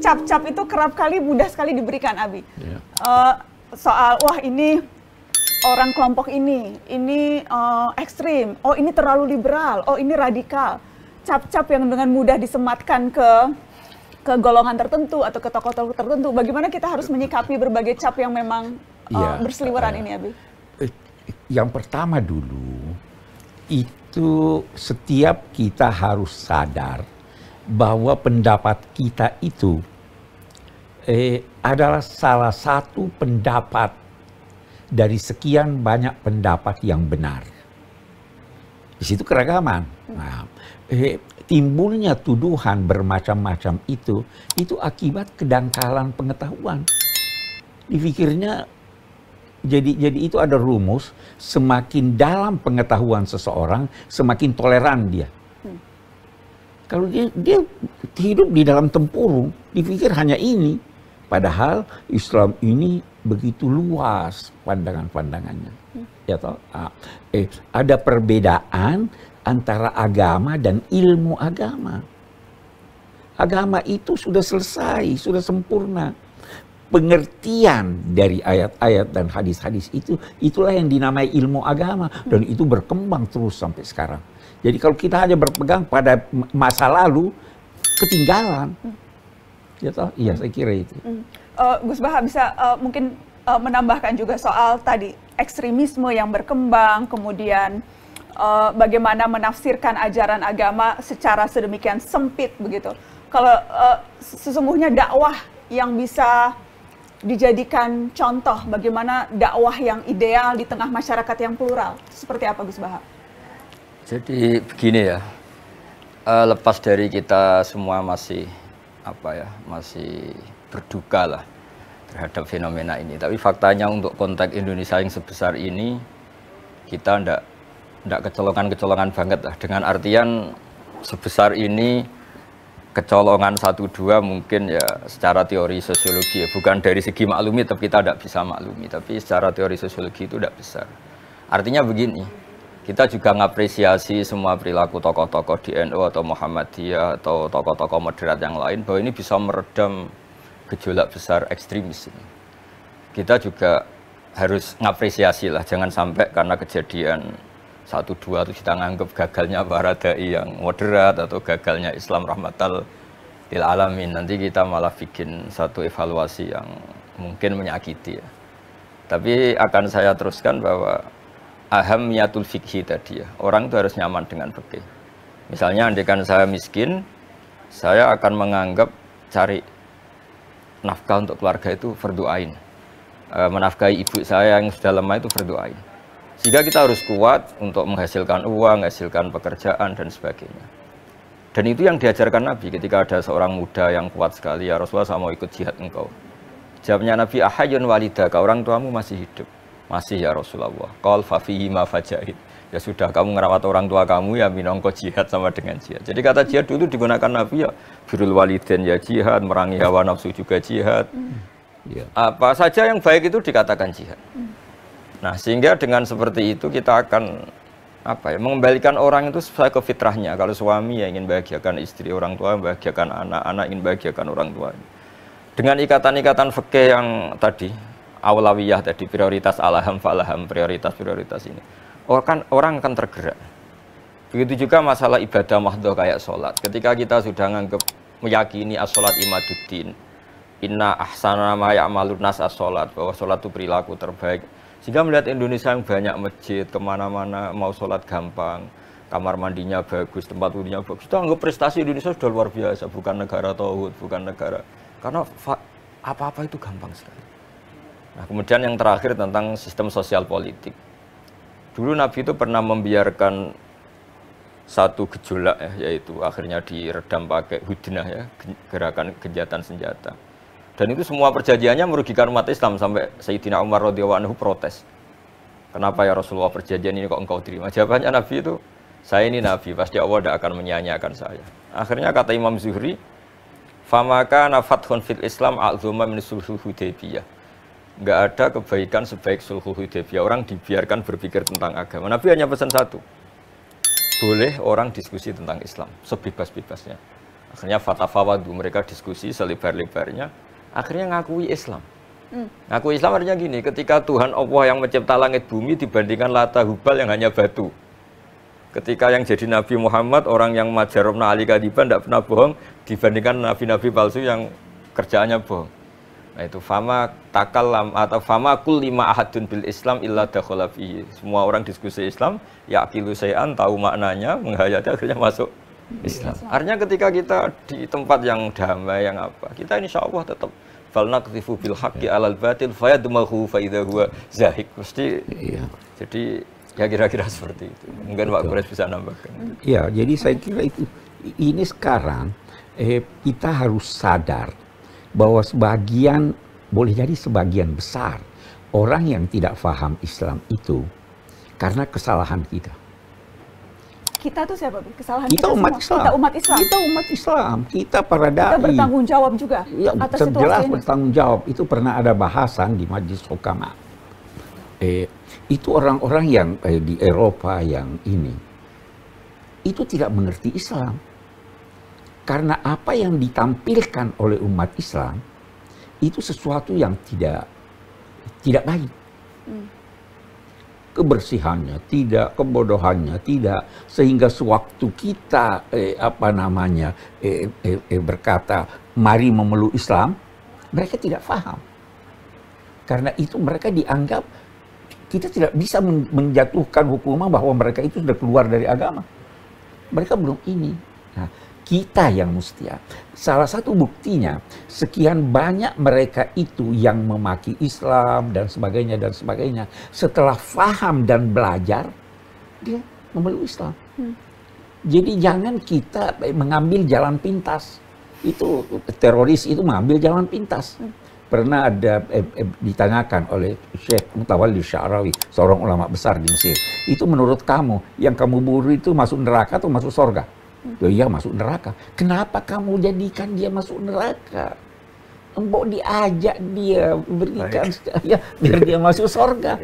cap-cap itu kerap kali mudah sekali diberikan, Abi. Yeah. Soal, wah ini orang kelompok ini ekstrim, oh ini terlalu liberal, oh ini radikal. Cap-cap yang dengan mudah disematkan ke golongan tertentu atau ke tokoh-tokoh tertentu. Bagaimana kita harus menyikapi berbagai cap yang memang berseliweran ini, Abi? Yang pertama dulu, itu setiap kita harus sadar bahwa pendapat kita itu adalah salah satu pendapat dari sekian banyak pendapat yang benar. Di situ keragaman. Nah, timbulnya tuduhan bermacam-macam itu akibat kedangkalan pengetahuan. Dipikirnya jadi itu ada rumus, semakin dalam pengetahuan seseorang, semakin toleran dia. Kalau dia hidup di dalam tempurung, dipikir hanya ini. Padahal Islam ini begitu luas pandangan-pandangannya. Ya toh? Ada perbedaan antara agama dan ilmu agama. Agama itu sudah selesai, sudah sempurna. Pengertian dari ayat-ayat dan hadis-hadis itulah yang dinamai ilmu agama, dan itu berkembang terus sampai sekarang. Jadi kalau kita hanya berpegang pada masa lalu, ketinggalan. Ya toh? Iya, saya kira itu. Gus Baha bisa mungkin menambahkan juga soal tadi ekstremisme yang berkembang, kemudian bagaimana menafsirkan ajaran agama secara sedemikian sempit begitu. Kalau sesungguhnya dakwah yang bisa dijadikan contoh bagaimana dakwah yang ideal di tengah masyarakat yang plural, seperti apa, Gus Baha? Jadi begini ya, lepas dari kita semua masih masih berduka lah terhadap fenomena ini. Tapi faktanya untuk konteks Indonesia yang sebesar ini, kita ndak kecolongan-kecolongan banget lah. Dengan artian sebesar ini, kecolongan 1-2 mungkin ya secara teori sosiologi ya, bukan dari segi maklumi, tapi kita tidak bisa maklumi, tapi secara teori sosiologi itu tidak besar. Artinya begini, kita juga mengapresiasi semua perilaku tokoh-tokoh di NU atau Muhammadiyah atau tokoh-tokoh moderat yang lain, bahwa ini bisa meredam gejolak besar ekstremis ini. Kita juga harus mengapresiasi lah, jangan sampai karena kejadian 1-2 itu kita nganggap gagalnya para dai yang moderat atau gagalnya Islam rahmatal lil alamin. Nanti kita malah bikin satu evaluasi yang mungkin menyakiti ya. Tapi akan saya teruskan bahwa ahamiyatul fikhi tadi ya, orang itu harus nyaman dengan fikih. Misalnya andaikan saya miskin, saya akan menganggap cari nafkah untuk keluarga itu fardu ain. Menafkahi ibu saya yang sudah lemah itu fardu ain. Sehingga kita harus kuat untuk menghasilkan uang, menghasilkan pekerjaan dan sebagainya. Dan itu yang diajarkan Nabi ketika ada seorang muda yang kuat sekali, ya Rasulullah, saya mau ikut jihad engkau. Jawabnya Nabi, ahayyun walidaka, orang tuamu masih hidup. Masih ya Rasulullah. Qal fa fihi ma fajahid. Ya sudah, kamu ngerawat orang tua kamu ya minangka jihad sama dengan jihad. Jadi kata jihad dulu digunakan Nabi ya birrul walidain ya jihad, merangi hawa nafsu juga jihad. Apa saja yang baik itu dikatakan jihad. Nah, sehingga dengan seperti itu kita akan mengembalikan orang itu sesuai ke fitrahnya. Kalau suami ya ingin bahagiakan istri, orang tua membahagiakan anak, anak ingin bahagiakan orang tua. Dengan ikatan-ikatan fikih yang tadi awlawiyah tadi, prioritas alaham falaham, prioritas ini, orang akan tergerak. Begitu juga masalah ibadah mahdhah kayak sholat. Ketika kita sudah menganggap meyakini as-sholat imaduddin, inna ahsana ma ya'malun nas as-sholat, bahwa sholat itu perilaku terbaik. Sehingga melihat Indonesia yang banyak masjid, kemana-mana mau sholat gampang, kamar mandinya bagus, tempat wudunya bagus. Kita anggap prestasi Indonesia sudah luar biasa, bukan negara tauhid, bukan negara. Karena apa-apa itu gampang sekali. Nah, kemudian yang terakhir tentang sistem sosial politik. Dulu Nabi itu pernah membiarkan satu gejolak ya, yaitu akhirnya diredam pakai hudnah ya, gerakan gencatan senjata. Dan itu semua perjanjiannya merugikan umat Islam sampai Sayyidina Umar radhiyallahu anhu protes. Kenapa ya Rasulullah perjanjian ini kok engkau terima? Jawabannya Nabi itu, saya ini Nabi, pasti Allah tidak akan menyia-nyiakan saya. Akhirnya kata Imam Zuhri, famaka nafathun fil Islam a'zuma min sulhul Hudaybiyah. Nggak ada kebaikan sebaik sulhul Hudaybiyah. Orang dibiarkan berpikir tentang agama. Nabi hanya pesan satu, boleh orang diskusi tentang Islam sebebas-bebasnya, Akhirnya fatafawadu, mereka diskusi selebar-lebarnya, akhirnya ngakui Islam. Ngakui Islam artinya gini, ketika Tuhan Allah yang mencipta langit bumi dibandingkan Lata Hubal yang hanya batu. Ketika yang jadi Nabi Muhammad, orang yang majarobna ali kadiban, tidak pernah bohong, dibandingkan nabi-nabi palsu yang kerjaannya bohong. Nah itu fama takallam atau fama kullima ahadun bil Islam illa dakhala fihi. Semua orang diskusi Islam, yaqilu sayan, tahu maknanya, menghayati, akhirnya masuk Islam. Artinya ketika kita di tempat yang damai, yang apa, kita insya Allah tetap fal naqdhifu bil haqqi alal batil fayadmahu fa idza huwa zahiq. Mesti jadi ya kira-kira seperti itu. Mungkin Pak Kures bisa nambahkan. Ya, jadi saya kira itu ini sekarang kita harus sadar bahwa sebagian, boleh jadi sebagian besar orang yang tidak paham Islam itu karena kesalahan kita. Kita tuh siapa? Kesalahan Kita kita umat semua. Islam. Kita umat Islam. Kita umat Islam. Kita para dai. Kita bertanggung jawab juga Ya, atas jelas situasi ini. bertanggung jawab. Itu pernah ada bahasan di Majelis Hukama. Itu orang-orang yang di Eropa yang ini, itu tidak mengerti Islam. Karena apa yang ditampilkan oleh umat Islam, itu sesuatu yang tidak baik. Kebersihannya tidak, kebodohannya tidak, sehingga sewaktu kita berkata mari memeluk Islam, mereka tidak paham. Karena itu mereka dianggap kita tidak bisa menjatuhkan hukuman bahwa mereka itu sudah keluar dari agama. Mereka belum ini. Nah, kita yang mesti. Salah satu buktinya, sekian banyak mereka itu yang memaki Islam dan sebagainya. Setelah faham dan belajar, dia memeluk Islam. Jadi jangan kita mengambil jalan pintas. Itu teroris itu mengambil jalan pintas. Pernah ada ditanyakan oleh Syekh Mutawalli Sya'rawi, seorang ulama besar di Mesir. Itu menurut kamu, yang kamu bunuh itu masuk neraka atau masuk surga? Ya iya masuk neraka. Kenapa kamu jadikan dia masuk neraka? Mbok diajak dia, berikan ya, biar dia masuk surga.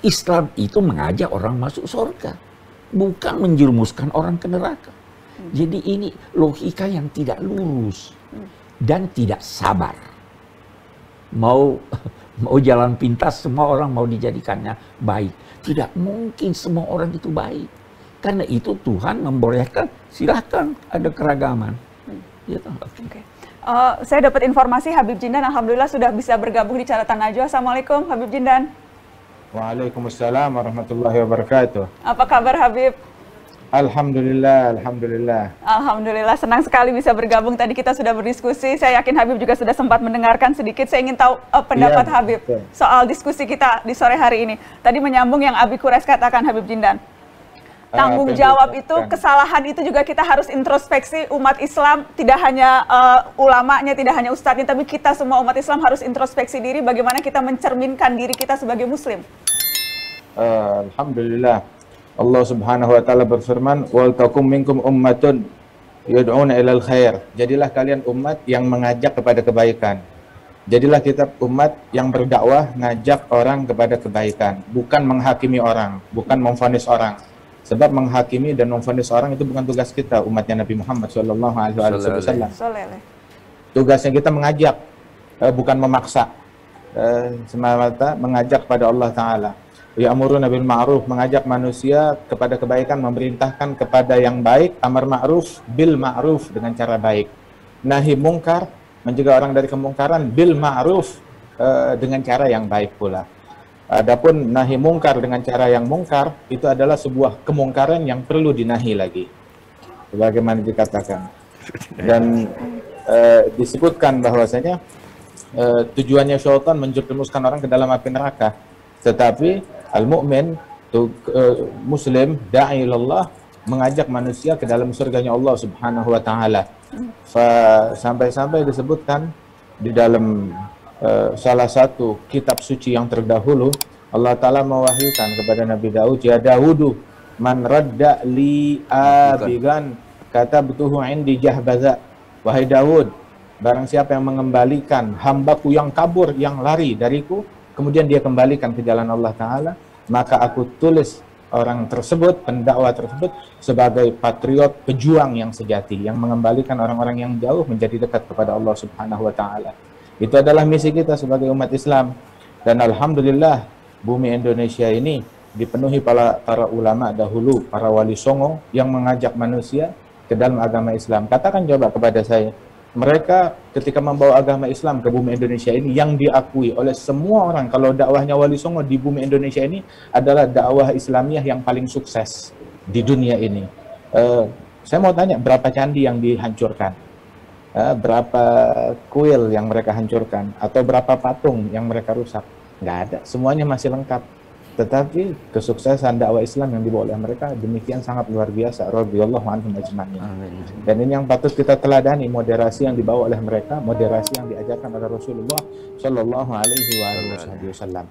Islam itu mengajak orang masuk surga, bukan menjerumuskan orang ke neraka. Jadi ini logika yang tidak lurus dan tidak sabar. Mau jalan pintas, semua orang mau dijadikannya baik. Tidak mungkin semua orang itu baik. Karena itu Tuhan membolehkan, silahkan ada keragaman. Gitu. Okay. Saya dapat informasi Habib Jindan, alhamdulillah sudah bisa bergabung di Catatan Najwa. Assalamualaikum Habib Jindan. Waalaikumsalam warahmatullahi wabarakatuh. Apa kabar Habib? Alhamdulillah, alhamdulillah. Alhamdulillah, senang sekali bisa bergabung. Tadi kita sudah berdiskusi, saya yakin Habib juga sudah sempat mendengarkan sedikit. Saya ingin tahu pendapat Habib soal diskusi kita di sore hari ini. Tadi menyambung yang Abi Kures katakan Habib Jindan. Tanggung jawab itu, kesalahan itu juga kita harus introspeksi umat Islam, tidak hanya ulamanya, tidak hanya ustadznya, tapi kita semua umat Islam harus introspeksi diri bagaimana kita mencerminkan diri kita sebagai muslim. Alhamdulillah. Allah Subhanahu wa taala berfirman, "Wal takum minkum ummatun yad'una ilal khair." Jadilah kalian umat yang mengajak kepada kebaikan. Jadilah kita umat yang berdakwah, ngajak orang kepada kebaikan, bukan menghakimi orang, bukan memvonis orang. Sebab menghakimi dan memvonis orang itu bukan tugas kita, umatnya Nabi Muhammad SAW. Tugasnya kita mengajak, bukan memaksa. Semata mengajak pada Allah Ta'ala. Ya'muruna bil ma'ruf, mengajak manusia kepada kebaikan, memerintahkan kepada yang baik, amar ma'ruf bil ma'ruf, dengan cara baik. Nahi mungkar, mencegah orang dari kemungkaran, bil ma'ruf, dengan cara yang baik pula. Adapun nahi mungkar dengan cara yang mungkar, itu adalah sebuah kemungkaran yang perlu dinahi lagi, sebagaimana dikatakan. Dan disebutkan bahwasanya tujuannya syaitan menjerumuskan orang ke dalam api neraka, tetapi al-mu'min, muslim, da'i ilallah, mengajak manusia ke dalam surganya Allah Subhanahu wa taala. Sampai-sampai disebutkan di dalam salah satu kitab suci yang terdahulu, Allah Ta'ala mewahyukan kepada Nabi Daud, "Ya Daudu, man radda li abigan katabtuhu indi jahbaza." Wahai Daud, barang siapa yang mengembalikan hambaku yang kabur, yang lari dariku, kemudian dia kembalikan ke jalan Allah Ta'ala, maka aku tulis orang tersebut, pendakwah tersebut sebagai patriot, pejuang yang sejati, yang mengembalikan orang-orang yang jauh menjadi dekat kepada Allah Subhanahu wa taala. Itu adalah misi kita sebagai umat Islam. Dan alhamdulillah bumi Indonesia ini dipenuhi para ulama dahulu, para wali songo yang mengajak manusia ke dalam agama Islam. Katakan coba kepada saya, mereka ketika membawa agama Islam ke bumi Indonesia ini yang diakui oleh semua orang kalau dakwahnya Wali Songo di bumi Indonesia ini adalah dakwah Islamiyah yang paling sukses di dunia ini. Saya mau tanya, berapa candi yang dihancurkan? Berapa kuil yang mereka hancurkan? Atau berapa patung yang mereka rusak? Nggak ada, semuanya masih lengkap. Tetapi kesuksesan dakwah Islam yang dibawa oleh mereka demikian sangat luar biasa. Radhiyallahu anhum ajma'in. Dan ini yang patut kita teladani, moderasi yang dibawa oleh mereka, moderasi yang diajarkan oleh Rasulullah Shallallahu Alaihi Wasallam.